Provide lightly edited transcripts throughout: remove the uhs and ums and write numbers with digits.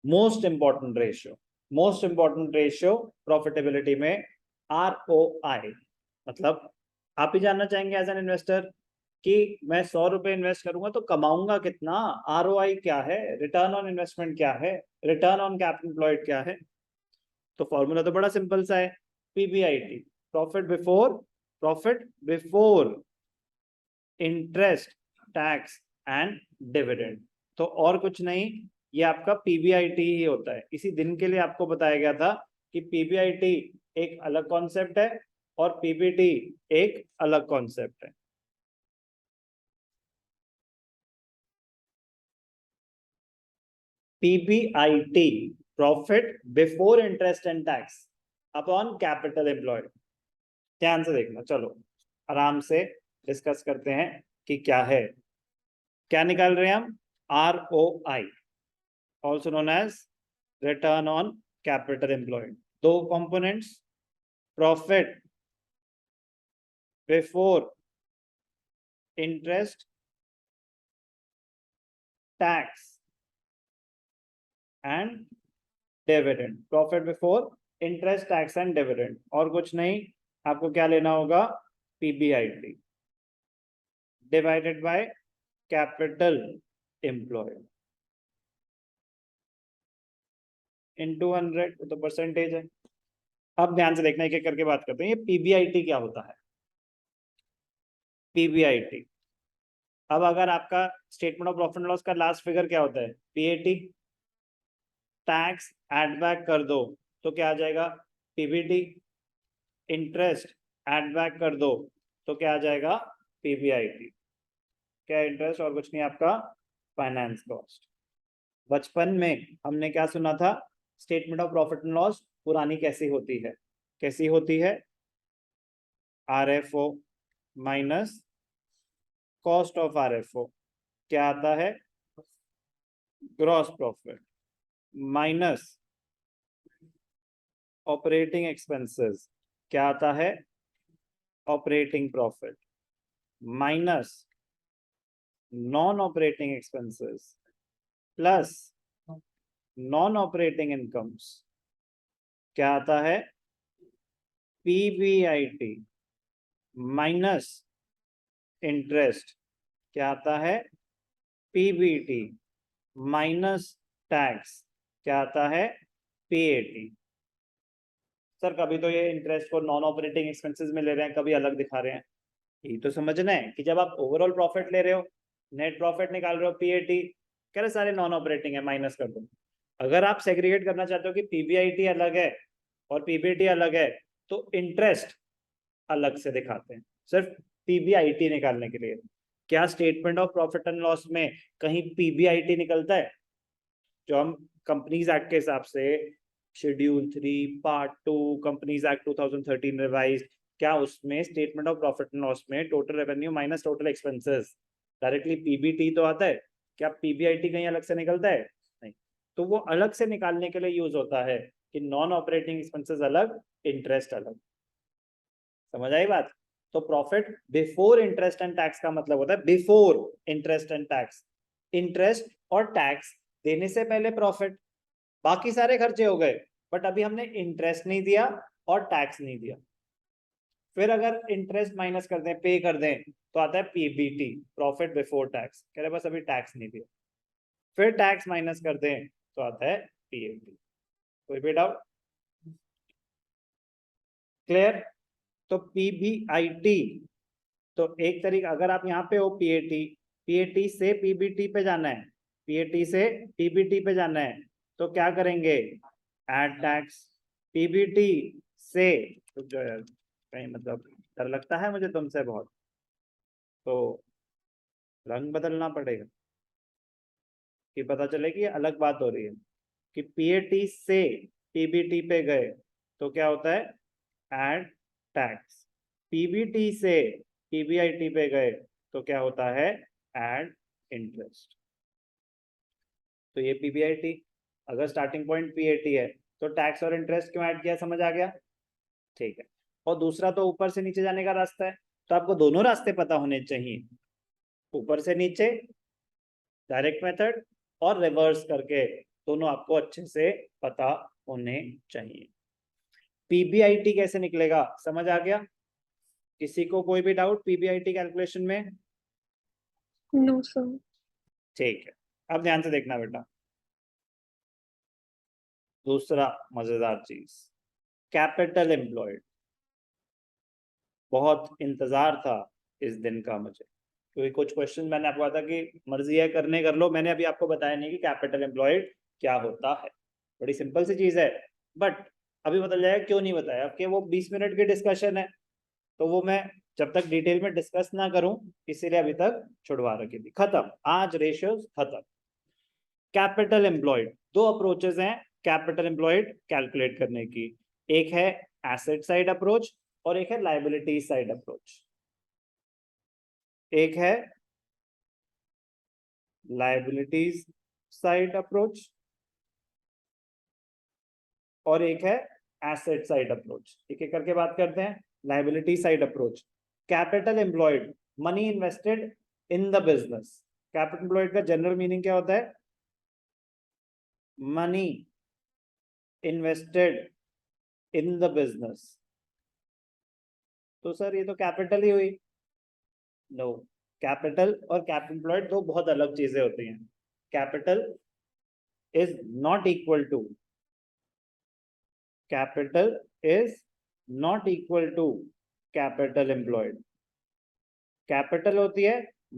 Most important ratio profitability में ROI, मतलब आप ही जानना चाहेंगे एज एन इन्वेस्टर कि मैं 100 रुपए इन्वेस्ट करूंगा तो कमाऊंगा कितना, ROI क्या है, रिटर्न ऑन इन्वेस्टमेंट क्या है, रिटर्न ऑन कैपिटल एम्प्लॉयड क्या है। तो फॉर्मूला तो बड़ा सिंपल सा है, PBIT, profit before interest, tax and dividend. तो और कुछ नहीं, ये आपका PBIT ही होता है। इसी दिन के लिए आपको बताया गया था कि PBIT एक अलग कॉन्सेप्ट है और PBT एक अलग कॉन्सेप्ट है। PBIT, profit before interest and tax upon capital employed. ध्यान से देखना, चलो आराम से डिस्कस करते हैं कि क्या है। क्या निकाल रहे हैं हम? ROI, also known as return on capital employed. दो components, profit before interest, tax and dividend. Profit before interest, tax and dividend, और कुछ नहीं। आपको क्या लेना होगा? PBIT divided by capital employed into 100, तो परसेंटेज है। अब ध्यान से देखना, एक एक करके बात करते हैं। ये PBIT क्या होता है? PBIT, अब अगर आपका statement of profit and loss का लास्ट फिगर क्या होता है? PAT, टैक्स एड बैक कर दो तो क्या आ जाएगा? PBT, इंटरेस्ट एड बैक कर दो तो क्या आ जाएगा? PBIT। क्या इंटरेस्ट और कुछ नहीं, आपका फाइनेंस कॉस्ट। बचपन में हमने क्या सुना था? Statement of profit and loss पुरानी कैसी होती है? कैसी होती है? RFO minus cost of RFO क्या आता है? Gross profit minus operating expenses क्या आता है? Operating profit minus non operating expenses plus non operating incomes क्या आता है? PBIT माइनस इंटरेस्ट क्या आता है? PBT माइनस टैक्स क्या आता है? PAT। सर कभी तो ये इंटरेस्ट को नॉन ऑपरेटिंग एक्सपेंसेस में ले रहे हैं, कभी अलग दिखा रहे हैं। ये तो समझना है कि जब आप ओवरऑल प्रॉफिट ले रहे हो, नेट प्रॉफिट निकाल रहे हो, PAT कह रहे सारे नॉन ऑपरेटिंग है, माइनस कर दो। अगर आप सेग्रीगेट करना चाहते हो कि PBIT अलग है और PBT अलग है, तो इंटरेस्ट अलग से दिखाते हैं सिर्फ PBIT निकालने के लिए। क्या statement of profit and loss में कहीं PBIT निकलता है? जो हम कंपनीज एक्ट के हिसाब से schedule 3 part 2 companies act 2013 revise, क्या उसमें statement of profit and loss में total revenue minus total expenses directly PBT तो आता है? क्या PBIT कहीं अलग से निकलता है? नहीं। तो वो अलग से निकालने के लिए यूज होता है कि नॉन ऑपरेटिंग एक्सपेंसेस अलग, इंटरेस्ट अलग। समझ आई बात? तो profit before interest and tax का मतलब होता है before interest and tax, interest और टैक्स देने से पहले प्रॉफिट। बाकी सारे खर्चे हो गए, बट अभी हमने इंटरेस्ट नहीं दिया और टैक्स नहीं दिया। फिर अगर इंटरेस्ट माइनस कर दें, पे कर दें, तो आता है PBT, प्रॉफिट बिफोर टैक्स। कह रहे बस अभी टैक्स नहीं दिया। फिर टैक्स माइनस कर दें तो आता है PAT। कोई भी डाउट? क्लियर? तो PBIT, तो एक तरीका, अगर आप यहाँ पे हो PAT से PBT पे जाना है, PAT से PBT पे जाना है, तो क्या करेंगे? Add tax. PBT से तो जो है, कहीं मतलब डर लगता है मुझे तुमसे बहुत, तो रंग बदलना पड़ेगा कि पता चले कि अलग बात हो रही है। कि PAT से PBT पे गए तो क्या होता है? Add tax. PBT से PBIT पे गए तो क्या होता है? Add interest. तो ये PBIT। अगर स्टार्टिंग पॉइंट PAT है तो टैक्स और इंटरेस्ट क्यों ऐड किया, समझ आ गया? ठीक है। और दूसरा तो ऊपर से नीचे जाने का रास्ता है, तो आपको दोनों रास्ते पता होने चाहिए, ऊपर से नीचे डायरेक्ट मेथड और रिवर्स करके दोनों आपको अच्छे से पता होने चाहिए। पीबीआईटी कैसे निकलेगा, समझ आ गया? किसी को कोई भी डाउट पीबीआईटी कैलकुलेशन में? No sir. ठीक है, अब ध्यान से देखना बेटा। दूसरा मजेदार चीज, कैपिटल एम्प्लॉयड। बहुत इंतजार था इस दिन का मुझे, क्योंकि कुछ क्वेश्चन मैंने आपको कहा था कि मर्जी है करने कर लो, मैंने अभी आपको बताया नहीं कि कैपिटल एम्प्लॉयड क्या होता है। बड़ी सिंपल सी चीज है, बट अभी बदल जाएगा। क्यों नहीं बताया? अब वो 20 मिनट की डिस्कशन है, तो वो मैं जब तक डिटेल में डिस्कस ना करूं, इसीलिए अभी तक छुड़वा रखी थी। खत्म, आज रेशियोज खत्म। कैपिटल एम्प्लॉयड, दो अप्रोचेस हैं कैपिटल एम्प्लॉयड कैलकुलेट करने की। एक है एसेट साइड अप्रोच और एक है लायबिलिटी साइड अप्रोच। एक है लायबिलिटीज साइड अप्रोच और एक है एसेट साइड अप्रोच। एक एक करके बात करते हैं। Liability side approach, capital employed, money invested in the business. Capital employed का जनरल मीनिंग क्या होता है? Money invested in the business. तो सर ये तो कैपिटल ही हुई। नो, कैपिटल और कैपिटल एम्प्लॉयड दो बहुत अलग चीजें होती हैं। Capital is not equal to, capital is not equal to capital employed. Capital होती है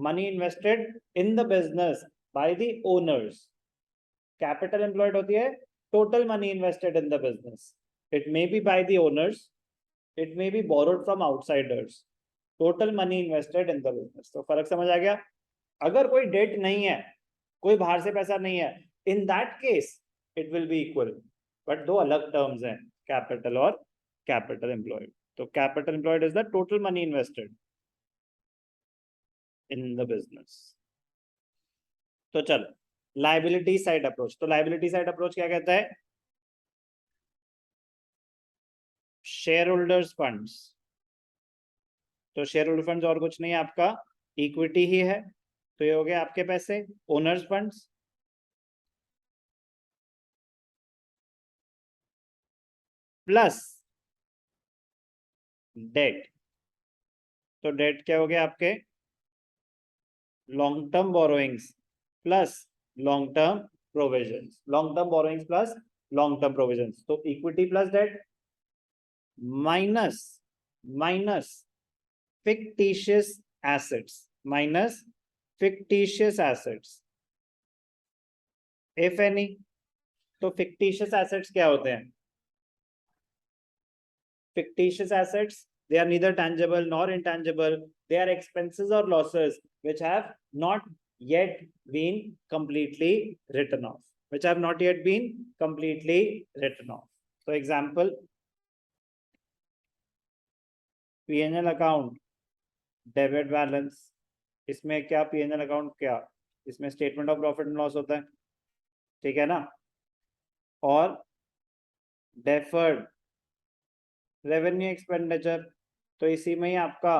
money invested in the business by the owners. Capital employed होती है total money invested in the business. It may be by the owners, it may be borrowed from outsiders. Total money invested in the business. तो फर्क समझ आ गया? अगर कोई date नहीं है, कोई बाहर से पैसा नहीं है, in that case it will be equal. But दो अलग टर्म्स हैं, कैपिटल और कैपिटल एम्प्लॉयड। तो capital employed is the total money invested in the business. तो चलो, लायबिलिटी साइड अप्रोच। तो लायबिलिटी साइड अप्रोच क्या कहता है? Share holders funds. तो शेयर होल्डर फंड्स और कुछ नहीं है, आपका इक्विटी ही है। तो ये हो गया आपके पैसे, ओनर्स फंड्स प्लस डेट। तो डेट क्या हो गया आपके? Long term borrowings plus long term provisions. Long term borrowings plus long term provisions. तो equity plus debt minus fictitious assets, minus fictitious assets if any। तो fictitious assets क्या होते हैं? fictitious assets, they are neither tangible nor intangible. They are expenses or losses which have not yet been completely written off, which have not yet been completely written off. So example, P&L account, debit balance. इसमें क्या P&L account, क्या इसमें statement of profit and loss होता है, ठीक है ना? और डेफर्ड रेवेन्यू एक्सपेंडिचर, तो इसी में ही आपका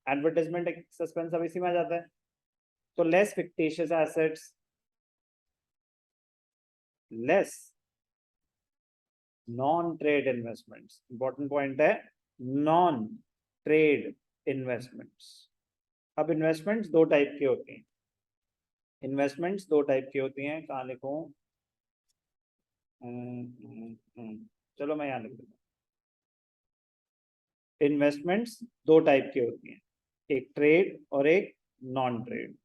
एडवर्टाइजमेंट एक्सपेंस सब इसी में आ जाता है। तो less fictitious assets, less non trade investments. Important point है, नॉन ट्रेड इन्वेस्टमेंट्स। अब इन्वेस्टमेंट्स दो टाइप की होती हैं। इन्वेस्टमेंट्स दो टाइप की होती हैं, कहाँ लिखूं? चलो मैं यहाँ लिख दूंगा। इन्वेस्टमेंट्स दो टाइप की होती हैं, एक ट्रेड और एक नॉन ट्रेड।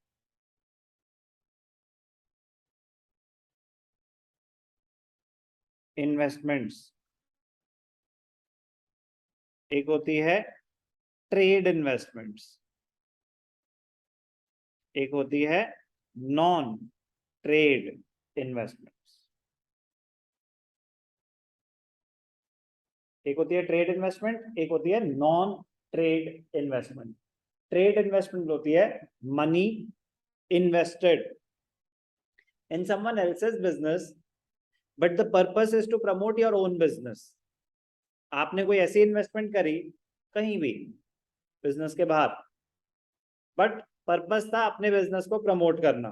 इन्वेस्टमेंट्स एक होती है ट्रेड इन्वेस्टमेंट्स, एक होती है नॉन ट्रेड इन्वेस्टमेंट्स। एक होती है ट्रेड इन्वेस्टमेंट, एक होती है non trade investment. Trade investment होती है money invested in someone else's business but the purpose is to promote your own business. आपने कोई ऐसी इन्वेस्टमेंट करी कहीं भी बिजनेस के बाहर, बट पर्पस था अपने बिजनेस को प्रमोट करना।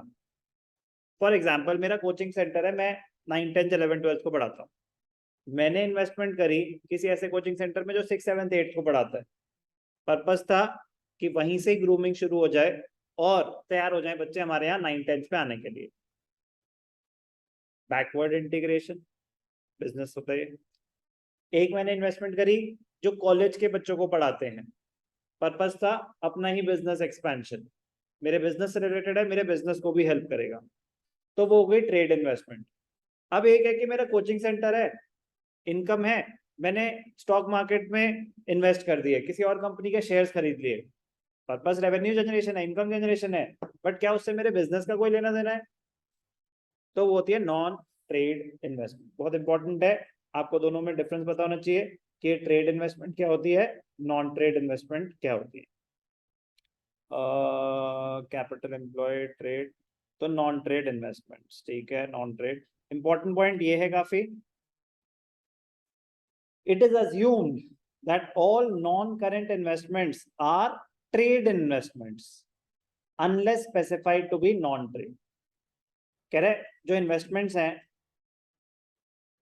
फॉर एग्जाम्पल, मेरा कोचिंग सेंटर है, मैं 9, 10, 11, 12 को पढ़ाता हूँ। मैंने इन्वेस्टमेंट करी किसी ऐसे कोचिंग सेंटर में जो 6, 7, 8 को पढ़ाता है। पर्पस था कि वहीं से ही ग्रूमिंग शुरू हो जाए और तैयार हो जाए बच्चे हमारे यहाँ 9, 10 पे आने के लिए। बैकवर्ड इंटीग्रेशन बिजनेस होता है। एक मैंने इन्वेस्टमेंट करी जो कॉलेज के बच्चों को पढ़ाते हैं। पर्पस था अपना ही बिजनेस एक्सपेंशन, मेरे बिजनेस से रिलेटेड है, मेरे बिजनेस को भी हेल्प करेगा, तो वो हो गई ट्रेड इन्वेस्टमेंट। अब एक है कि मेरा कोचिंग सेंटर है, इनकम है, मैंने स्टॉक मार्केट में इन्वेस्ट कर दिए, किसी और कंपनी के शेयर्स खरीद लिए, पर्पस रेवेन्यू जनरेशन है, इनकम जनरेशन है, बट क्या उससे मेरे बिजनेस का कोई लेना देना है? तो वो होती है नॉन ट्रेड इन्वेस्टमेंट। बहुत इंपॉर्टेंट है, आपको दोनों में डिफरेंस पता होना चाहिए कि ट्रेड इन्वेस्टमेंट क्या होती है, नॉन ट्रेड इन्वेस्टमेंट क्या होती है। कैपिटल एम्प्लॉयड ट्रेड, तो नॉन ट्रेड इन्वेस्टमेंट्स, ठीक है, नॉन ट्रेड। इंपॉर्टेंट पॉइंट ये है काफी, it is assumed that all non-current investments are trade investments unless specified to be non-trade। कह रहे जो इन्वेस्टमेंट्स हैं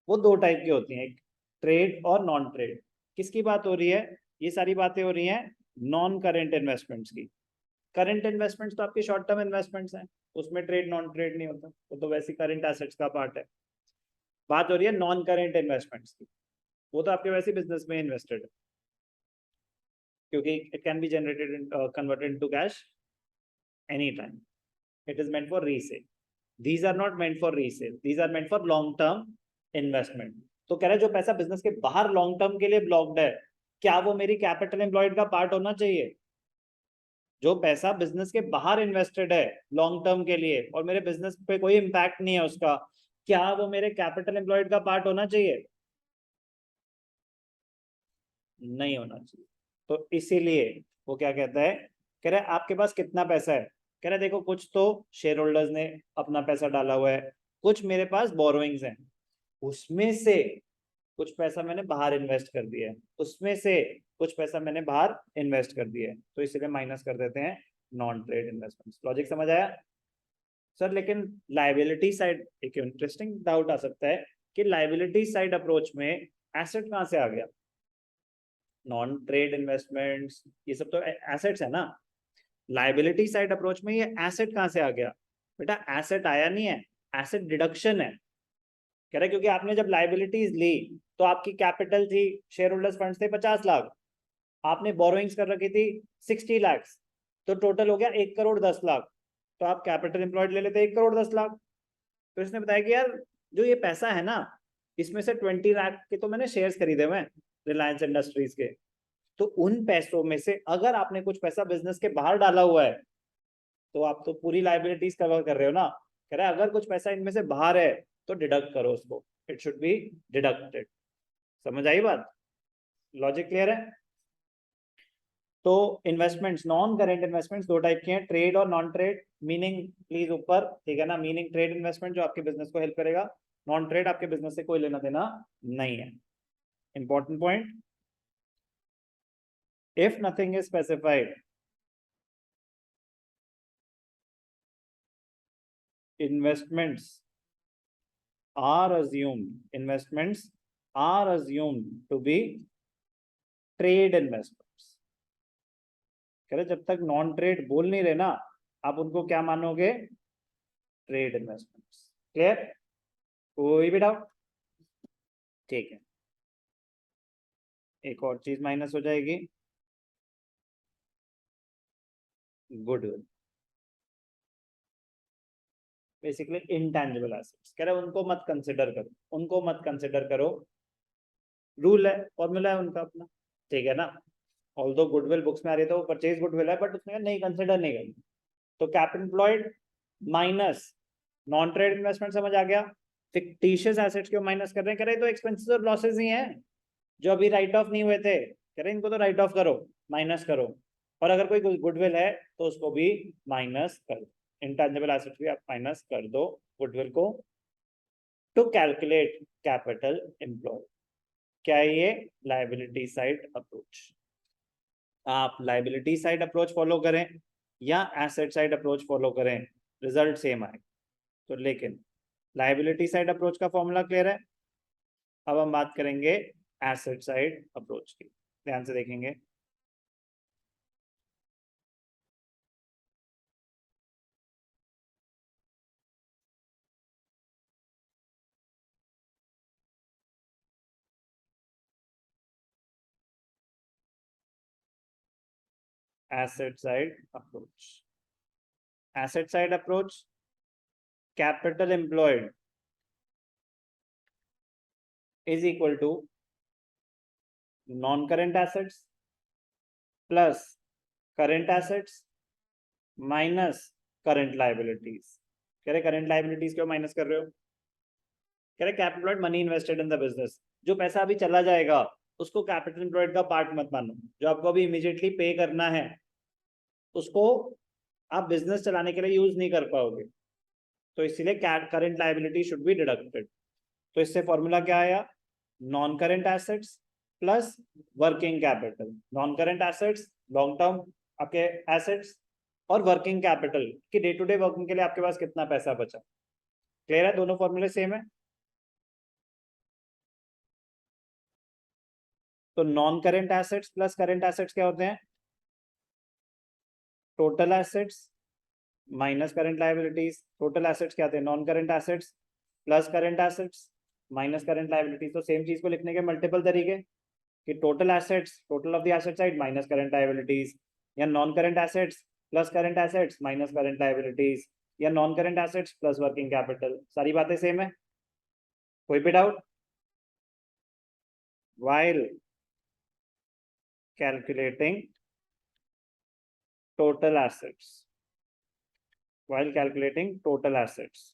वो दो टाइप की होती हैं, एक ट्रेड और नॉन ट्रेड। किसकी बात हो रही है? ये सारी बातें हो रही हैं नॉन करेंट इन्वेस्टमेंट्स की। करंट इन्वेस्टमेंट्स तो आपके शॉर्ट टर्म इन्वेस्टमेंट्स हैं, उसमें ट्रेड नॉन ट्रेड नहीं होता, वो तो वैसे करंट एसेट्स का पार्ट है। बात हो रही है नॉन करेंट इन्वेस्टमेंट्स की, वो तो आपके वैसे बिजनेस में इन्वेस्टेड है, क्योंकि it can be generated converted into cash any time, it is meant for resale. these are not meant for resale, these are meant for long term investment। तो कह रहा है जो पैसा बिजनेस के बाहर लॉन्ग टर्म के लिए ब्लॉक्ड है, क्या वो मेरी कैपिटल एम्प्लॉयड का पार्ट होना चाहिए? जो पैसा बिजनेस के बाहर इन्वेस्टेड है लॉन्ग टर्म के लिए और मेरे बिजनेस पे कोई इंपैक्ट नहीं है उसका, क्या वो मेरे कैपिटल एम्प्लॉयड का पार्ट होना चाहिए? नहीं होना चाहिए। तो इसीलिए वो क्या कहता है, कह रहा है आपके पास कितना पैसा है? कह रहा है देखो कुछ तो शेयर होल्डर्स ने अपना पैसा डाला हुआ है, कुछ मेरे पास बोरोइंग्स हैं, उसमें से कुछ पैसा मैंने बाहर इन्वेस्ट कर दिया है, उसमें से कुछ पैसा मैंने बाहर इन्वेस्ट कर दिया है, तो इसीलिए माइनस कर देते हैं नॉन ट्रेड इन्वेस्टमेंट्स। लॉजिक समझ आया सर? लेकिन लाइबिलिटी साइड एक इंटरेस्टिंग डाउट आ सकता है कि लाइबिलिटी साइड अप्रोच में एसेट कहाँ से आ गया? नॉन ट्रेड इन्वेस्टमेंट्स ये सब तो एसेट्स है ना, लाइबिलिटी साइड अप्रोच में ये एसेट कहाँ से आ गया? बेटा एसेट आया नहीं है, एसेट डिडक्शन है। कह रहे क्योंकि आपने जब लाइबिलिटीज ली तो आपकी कैपिटल थी, शेयर होल्डर्स फंड्स थे 50 लाख, आपने बोरोइंग्स कर रखी थी 60 लाख, तो टोटल हो गया 1 करोड़ 10 लाख, तो आप कैपिटल एम्प्लॉयड ले लेते 1 करोड़ 10 लाख। तो इसने बताया कि यार जो ये पैसा है ना, इसमें से 20 लाख के तो मैंने शेयर्स खरीदे हुए हैं रिलायंस इंडस्ट्रीज के, तो उन पैसों में से अगर आपने कुछ पैसा बिजनेस के बाहर डाला हुआ है तो आप तो पूरी लाइबिलिटीज कवर कर रहे हो ना। कह रहा है अगर कुछ पैसा इनमें से बाहर है तो डिडक्ट करो उसको, इट शुड बी डिडक्टेड। समझ आई बात? लॉजिक क्लियर है? तो इन्वेस्टमेंट्स, नॉन करेंट इन्वेस्टमेंट्स दो टाइप के हैं, ट्रेड और नॉन ट्रेड। मीनिंग प्लीज ऊपर, ठीक है ना? मीनिंग ट्रेड इन्वेस्टमेंट जो आपके बिजनेस को हेल्प करेगा, नॉन ट्रेड आपके बिजनेस से कोई लेना देना नहीं है। Important point, if nothing is specified, investments investments are assumed to be trade investments। कह रहे जब तक नॉन ट्रेड बोल नहीं रहे ना, आप उनको क्या मानोगे? Trade investments. क्लियर? कोई भी डाउट? ठीक है, एक और चीज माइनस हो जाएगी, गुडविल, बेसिकली इंटेंजिबल एसेट्स। कह रहे उनको मत कंसिडर करो, उनको मत कंसिडर करो, रूल है, फॉर्मूला है उनका अपना, ठीक है ना? ऑल्दो गुडविल बुक्स में आ रही है तो परचेज गुडविल है, बट उसमें नहीं कंसिडर नहीं करना। तो capital employed minus non trade investment, समझ आ गया? फिक्टिशियस एसेट्स क्यों माइनस कर रहे हैं? कह रहे तो एक्सपेंसेस और लॉसेस ही हैं जो अभी राइट ऑफ नहीं हुए थे, कह रहे इनको तो राइट ऑफ करो, माइनस करो, और अगर कोई गुडविल है तो उसको भी माइनस कर दो, इंटेंजिबल एसेट्स भी आप माइनस कर दो गुडविल को, टू कैलकुलेट कैपिटल एम्प्लॉयड। क्या है ये? Liability side approach. आप लायबिलिटी साइड अप्रोच फॉलो करें या एसेट साइड अप्रोच फॉलो करें, रिजल्ट सेम आए। तो लेकिन लाइबिलिटी साइड अप्रोच का फॉर्मूला क्लियर है। अब हम बात करेंगे एसेट साइड अप्रोच की, ध्यान से देखेंगे। Asset side approach, asset side approach, capital employed is equal to non current assets plus current assets minus current liabilities। कह रहे करंट लाइबिलिटीज क्यों माइनस कर रहे हो? कह रहे capital employed money invested in the business, जो पैसा अभी चला जाएगा उसको कैपिटल एम्प्लॉयड का पार्ट मत मानो। जो आपको अभी इमीडिएटली पे करना है उसको आप बिजनेस चलाने के लिए यूज नहीं कर पाओगे, तो इसीलिए current liability should be deducted. तो इससे फॉर्मूला क्या आया? Non current assets plus working capital. Non current assets long term आपके एसेट्स, और वर्किंग कैपिटल कि डे टू डे वर्किंग के लिए आपके पास कितना पैसा बचा। क्लियर है? दोनों फॉर्मूले सेम है। तो non current assets plus current assets क्या होते हैं? Total assets minus current liabilities. Total assets क्या थे? Non current assets plus current assets minus current liabilities. तो सेम चीज को लिखने के मल्टीपल तरीके कि total assets, total of the asset side minus current liabilities, या non current assets plus current assets minus current liabilities, या non current assets plus working capital. सारी बातें सेम है, कोई भी doubt? while calculating total assets, while calculating total assets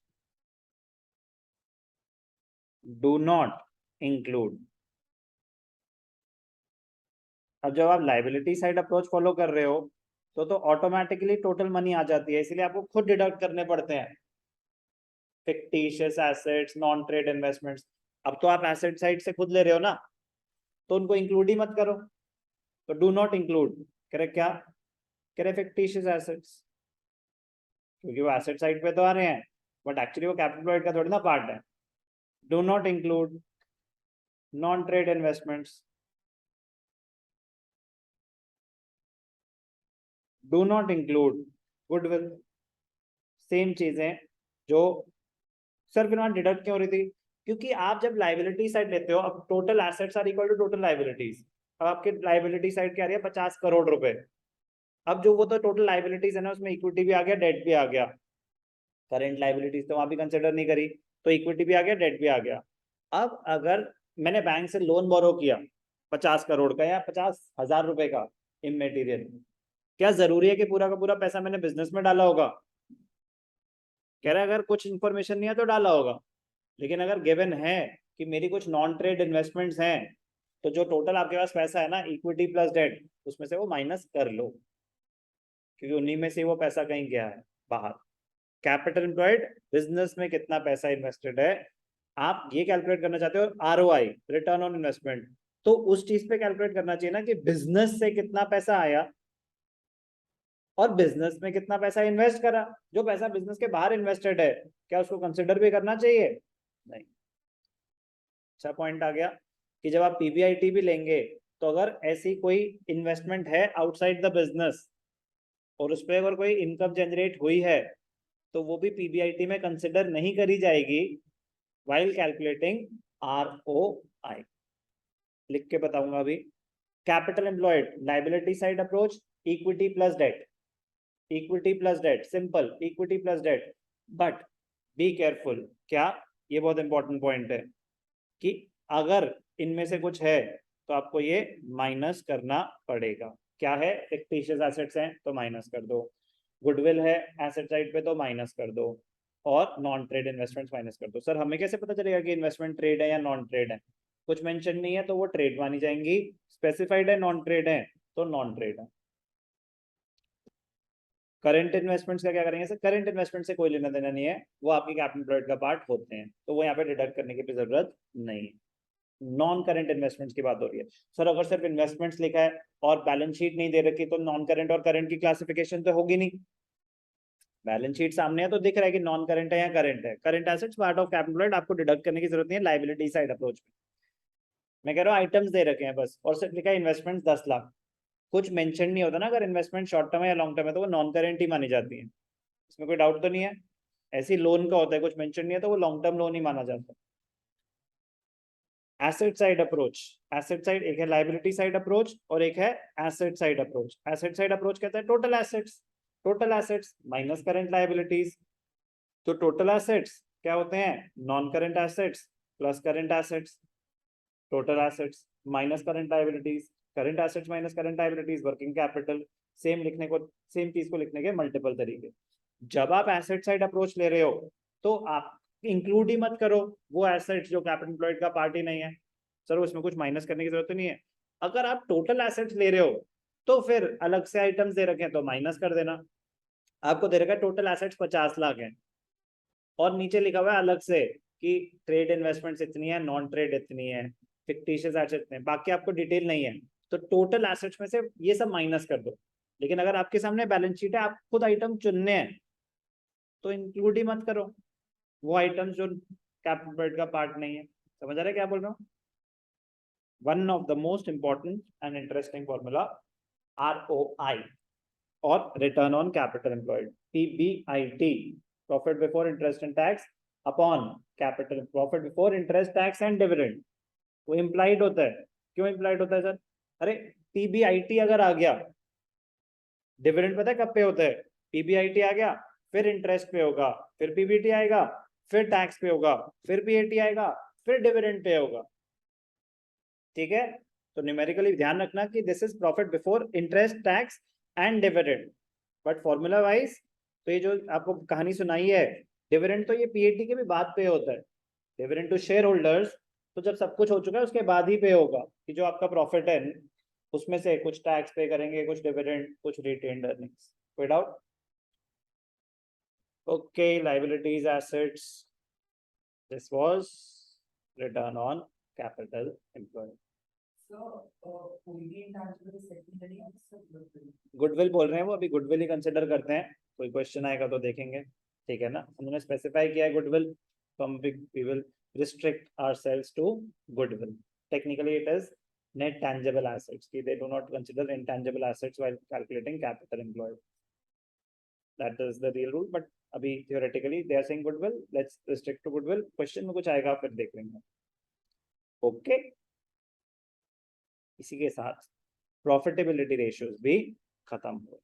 do not include। अब जब आप लाइबिलिटी साइड अप्रोच फॉलो कर रहे हो तो ऑटोमेटिकली टोटल मनी आ जाती है, इसलिए आपको खुद डिडक्ट करने पड़ते हैं fictitious assets, non trade investments. अब तो आप एसेट साइड से खुद ले रहे हो ना, तो उनको इंक्लूड ही मत करो। तो डू नॉट इंक्लूड करे क्या? करे फिक्टिशियस एसेट्स, क्योंकि वो एसेट साइड पे तो आ रहे हैं बट एक्चुअली वो कैपिटल एम्प्लॉयड का थोड़ी ना पार्ट है। Do not include non trade investments, do not include goodwill. Same चीजें जो सर फिर वहां डिडक्ट क्यों हो रही थी? क्योंकि आप जब लाइबिलिटी साइड लेते हो, अब total assets are equal to total liabilities. अब आपके लाइबिलिटी साइड क्या आ रही है? 50 करोड़ रुपए। अब जो वो तो टोटल लाइबिलिटीज है ना, उसमें इक्विटी भी आ गया, डेट भी आ गया। करंट लाइबिलिटीज तो वहां भी कंसिडर नहीं करी, तो इक्विटी भी आ गया, डेट भी आ गया। अब अगर मैंने बैंक से लोन बोरो किया 50 करोड़ का या 50,000 रुपए का इममेटीरियल, क्या जरूरी है कि पूरा का पूरा पैसा मैंने बिजनेस में डाला होगा? कह रहा है अगर कुछ इन्फॉर्मेशन नहीं है तो डाला होगा, लेकिन अगर गिवन है कि मेरी कुछ नॉन ट्रेड इन्वेस्टमेंट्स हैं, तो जो टोटल आपके पास पैसा है ना, इक्विटी प्लस डेट, उसमें से वो माइनस कर लो, क्योंकि उन्हीं में से वो पैसा कहीं गया है बाहर। कैपिटल एम्प्लॉयड, बिजनेस में कितना पैसा इन्वेस्टेड है, आप ये कैलकुलेट करना चाहते हो आरओआई, रिटर्न ऑन इन्वेस्टमेंट, तो उस चीज पे कैलकुलेट करना चाहिए ना कि बिजनेस से कितना पैसा आया और बिजनेस में कितना पैसा इन्वेस्ट करा। जो पैसा बिजनेस के बाहर इन्वेस्टेड है, क्या उसको कंसिडर भी करना चाहिए? नहीं। अच्छा पॉइंट आ गया कि जब आप पीबीआईटी भी लेंगे, तो अगर ऐसी कोई इन्वेस्टमेंट है आउटसाइड द बिजनेस और उस पर अगर कोई इनकम जनरेट हुई है, तो वो भी पीबीआईटी में कंसिडर नहीं करी जाएगी व्हाइल कैलकुलेटिंग आरओआई। लिख के बताऊंगा अभी। Capital employed, liability side approach, equity plus debt, equity plus debt, simple equity plus debt. But be careful, क्या? ये बहुत इंपॉर्टेंट पॉइंट है कि अगर इनमें से कुछ है तो आपको ये माइनस करना पड़ेगा। क्या है? फिक्टिशियस एसेट्स हैं तो माइनस कर दो, गुडविल है एसेट साइड पे तो माइनस कर दो, और नॉन ट्रेड इन्वेस्टमेंट्स माइनस कर दो। सर हमें कैसे पता चलेगा कि इन्वेस्टमेंट ट्रेड है या नॉन ट्रेड है? कुछ मेंशन नहीं है तो वो ट्रेड मानी जाएंगी, स्पेसिफाइड है नॉन ट्रेड है तो नॉन ट्रेड है। करंट इन्वेस्टमेंट्स का क्या करेंगे सर? करंट इन्वेस्टमेंट से कोई लेना देना नहीं है, वो आपकी कैपिटल एम्प्लॉयड का पार्ट होते हैं, तो वो यहाँ पे डिडक्ट करने की भी जरूरत नहीं। नॉन करंट इन्वेस्टमेंट्स की बात हो रही है। सर अगर सिर्फ इन्वेस्टमेंट्स लिखा है और बैलेंस शीट नहीं दे रखी, तो नॉन करंट और करंट की क्लासिफिकेशन तो होगी नहीं। बैलेंस शीट सामने है तो दिख रहा है कि नॉन करंट है या करंट है। Current assets part of capital employed, आपको डिडक्ट करने की जरूरत नहीं है लाइबिलिटी साइड अप्रोच में। मैं कह रहा हूँ आइटम्स दे रखे हैं बस, और सिर्फ लिखा है इन्वेस्टमेंट 10 लाख। कुछ मेंशन नहीं होता ना, अगर इन्वेस्टमेंट शॉर्ट टर्म है या लॉन्ग टर्म है तो वो नॉन करंट ही मानी जाती है, इसमें कोई डाउट तो नहीं है। ऐसी लोन का होता है, कुछ मेंशन नहीं है तो वो लॉन्ग टर्म लोन ही माना जाता है। Asset side approach, asset side एक है लाइबिलिटी साइड अप्रोच और एक है asset side approach. Asset side approach कहता है total assets minus current liabilities. तो टोटल एसेट्स क्या होते हैं, non current assets plus current assets. Total assets minus current liabilities, current assets minus current liabilities, working capital. Same चीज को लिखने के मल्टीपल तरीके। जब आप एसेट साइड अप्रोच ले रहे हो तो आप इंक्लूड ही मत करो वो एसेट्स जो कैपिटल एम्प्लॉयड का पार्ट ही नहीं है। सर उसमें कुछ माइनस करने की जरूरत नहीं है। अगर आप टोटल एसेट्स ले रहे हो तो फिर अलग से आइटम्स दे रखे हैं तो माइनस कर देना। आपको दे रखा है टोटल एसेट्स 50 लाख है और नीचे लिखा हुआ है अलग से कि ट्रेड इन्वेस्टमेंट्स इतनी है, नॉन ट्रेड इतनी है, फिक्टिशियस एसेट्स इतने, बाकी आपको डिटेल नहीं है। तो टोटल एसेट्स में से ये सब माइनस कर दो। लेकिन अगर आपके सामने बैलेंस शीट है, आप खुद आइटम चुनने हैं तो इंक्लूड ही मत करो वो आइटम्स जो कैपिटल का पार्ट नहीं है। समझ आ रहा है क्या बोल रहा हूँ? One of the most important and interesting formula ROI और return on capital employed, PBIT, profit before interest and tax upon capital, profit before interest tax and dividend. वो इम्प्लाइड होता है। क्यों इम्प्लाइड होता है सर? अरे PBIT अगर आ गया, डिविडेंड पता है कब पे होता है? PBIT आ गया, फिर इंटरेस्ट पे होगा, फिर PBT आएगा, फिर टैक्स पे होगा, फिर PAT आएगा, फिर डिविडेंड पे होगा। ठीक है, तो न्यूमेरिकली ध्यान रखना कि this is profit before interest tax and dividend. But formula wise तो ये जो आपको कहानी सुनाई है, डिविडेंड तो ये PAT के भी बाद पे होता है। डिविडेंड टू शेयर होल्डर्स तो जब सब कुछ हो चुका है उसके बाद ही पे होगा, कि जो आपका प्रॉफिट है उसमें से कुछ टैक्स पे करेंगे, कुछ डिविडेंड, कुछ रिटेन्ड अर्निंग्स। कोई doubt? Okay, liabilities assets, this was written on capital employed. Goodwill बोल रहे हैं वो, अभी गुडविल ही कंसिडर करते हैं, कोई क्वेश्चन आएगा तो देखेंगे। ठीक है ना, उन्होंने स्पेसिफाई किया है गुडविल, तो हम we will restrict ourselves to goodwill. Technically, it is net tangible assets. They do not consider intangible assets while calculating capital employed. That is the real rule. But अभी theoretically they are saying goodwill. Let's restrict to goodwill. Question में कुछ आएगा फिर देख लेंगे. Okay. इसी के साथ profitability ratios भी खत्म हो